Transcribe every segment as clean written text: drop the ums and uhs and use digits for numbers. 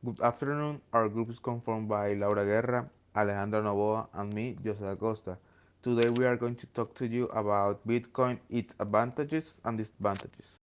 Good afternoon. Our group is conformed by Laura Guerra, Alejandra Novoa, and me, Jose Acosta. Today we are going to talk to you about Bitcoin, its advantages and disadvantages.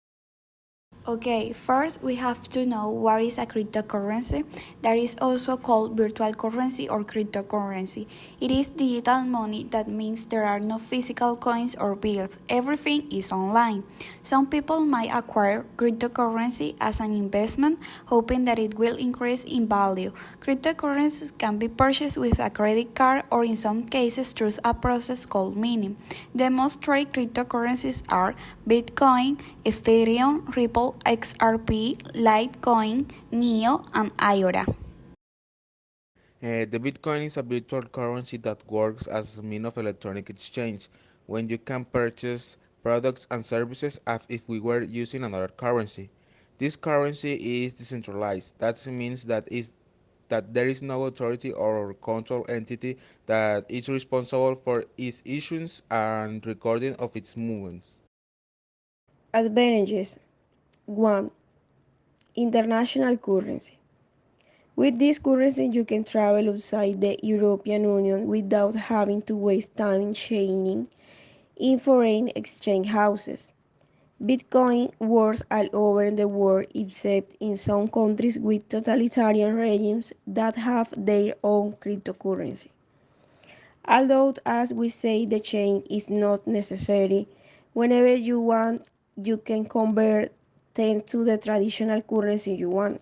Okay, first we have to know what is a cryptocurrency. That is also called virtual currency or cryptocurrency. It is digital money. That means there are no physical coins or bills. Everything is online. Some people might acquire cryptocurrency as an investment, hoping that it will increase in value. Cryptocurrencies can be purchased with a credit card or in some cases through a process called mining. The most traded cryptocurrencies are Bitcoin, Ethereum, Ripple, XRP, Litecoin, Neo, and IOTA. The Bitcoin is a virtual currency that works as a means of electronic exchange when you can purchase products and services as if we were using another currency. This currency is decentralized. That means that there is no authority or control entity that is responsible for its issuance and recording of its movements. Advantages 1. International currency. With this currency, you can travel outside the European Union without having to waste time chaining in foreign exchange houses. Bitcoin works all over the world except in some countries with totalitarian regimes that have their own cryptocurrency. Although, as we say, the change is not necessary, whenever you want, you can convert them to the traditional currency you want.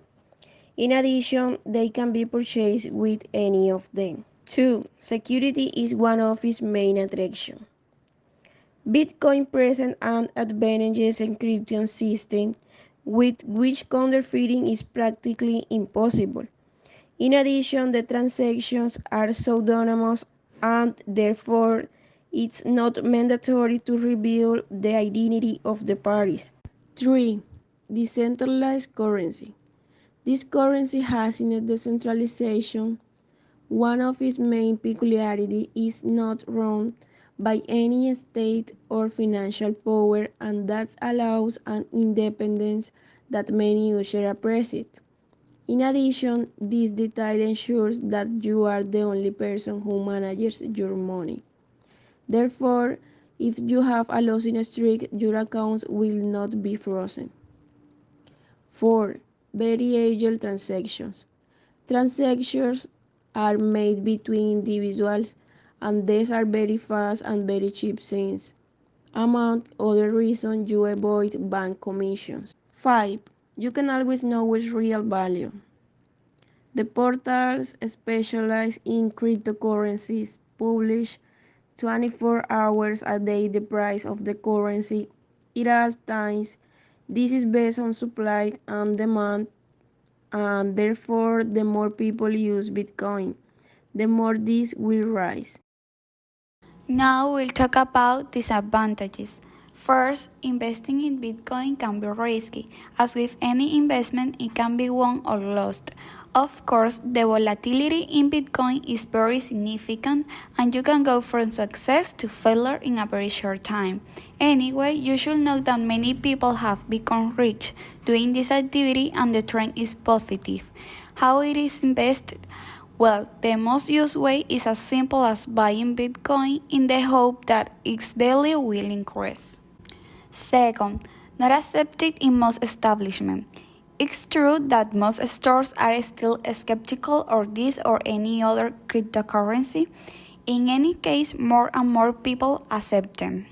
In addition, they can be purchased with any of them. 2. Security is one of its main attractions. Bitcoin presents an advantageous encryption system with which counterfeiting is practically impossible. In addition, the transactions are pseudonymous and therefore it's not mandatory to reveal the identity of the parties. 3. Decentralized currency. This currency has in its decentralization. One of its main peculiarities is not run by any state or financial power, and that allows an independence that many users appreciate. In addition, this detail ensures that you are the only person who manages your money. Therefore, if you have a losing streak, your accounts will not be frozen. 4. Very agile transactions. Transactions are made between individuals and these are very fast and very cheap since, among other reasons, you avoid bank commissions. 5. You can always know what's real value. The portals specialize in cryptocurrencies publish 24 hours a day the price of the currency at all times. This is based on supply and demand, and therefore the more people use Bitcoin, the more this will rise. Now we'll talk about disadvantages. First, investing in Bitcoin can be risky. As with any investment, it can be won or lost. Of course, the volatility in Bitcoin is very significant and you can go from success to failure in a very short time. Anyway, you should know that many people have become rich doing this activity and the trend is positive. How it is invested? Well, the most used way is as simple as buying Bitcoin in the hope that its value will increase. Second, not accepted in most establishments. It's true that most stores are still skeptical of this or any other cryptocurrency. In any case, more and more people accept them.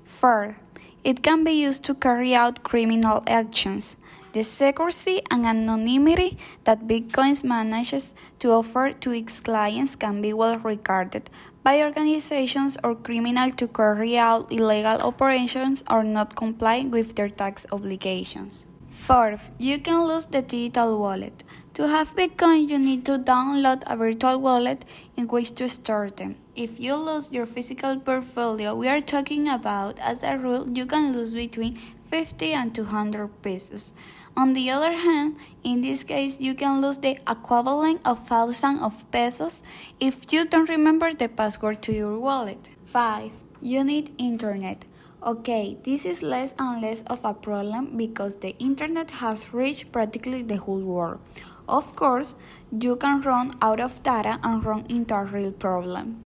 Third, it can be used to carry out criminal actions. The secrecy and anonymity that Bitcoin manages to offer to its clients can be well regarded by organizations or criminals to carry out illegal operations or not comply with their tax obligations. Fourth, you can lose the digital wallet. To have Bitcoin, you need to download a virtual wallet in which to store them. If you lose your physical portfolio, we are talking about, as a rule, you can lose between 50 and 200 pesos. On the other hand, in this case, you can lose the equivalent of thousands of pesos if you don't remember the password to your wallet. 5. You need internet. Okay, this is less and less of a problem because the internet has reached practically the whole world. Of course, you can run out of data and run into a real problem.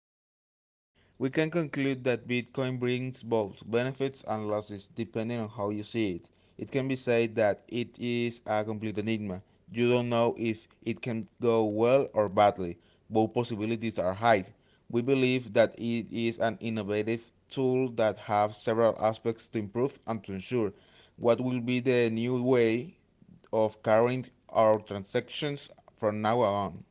We can conclude that Bitcoin brings both benefits and losses depending on how you see it. It can be said that it is a complete enigma. You don't know if it can go well or badly. Both possibilities are high. We believe that it is an innovative tool that has several aspects to improve and to ensure what will be the new way of carrying our transactions from now on.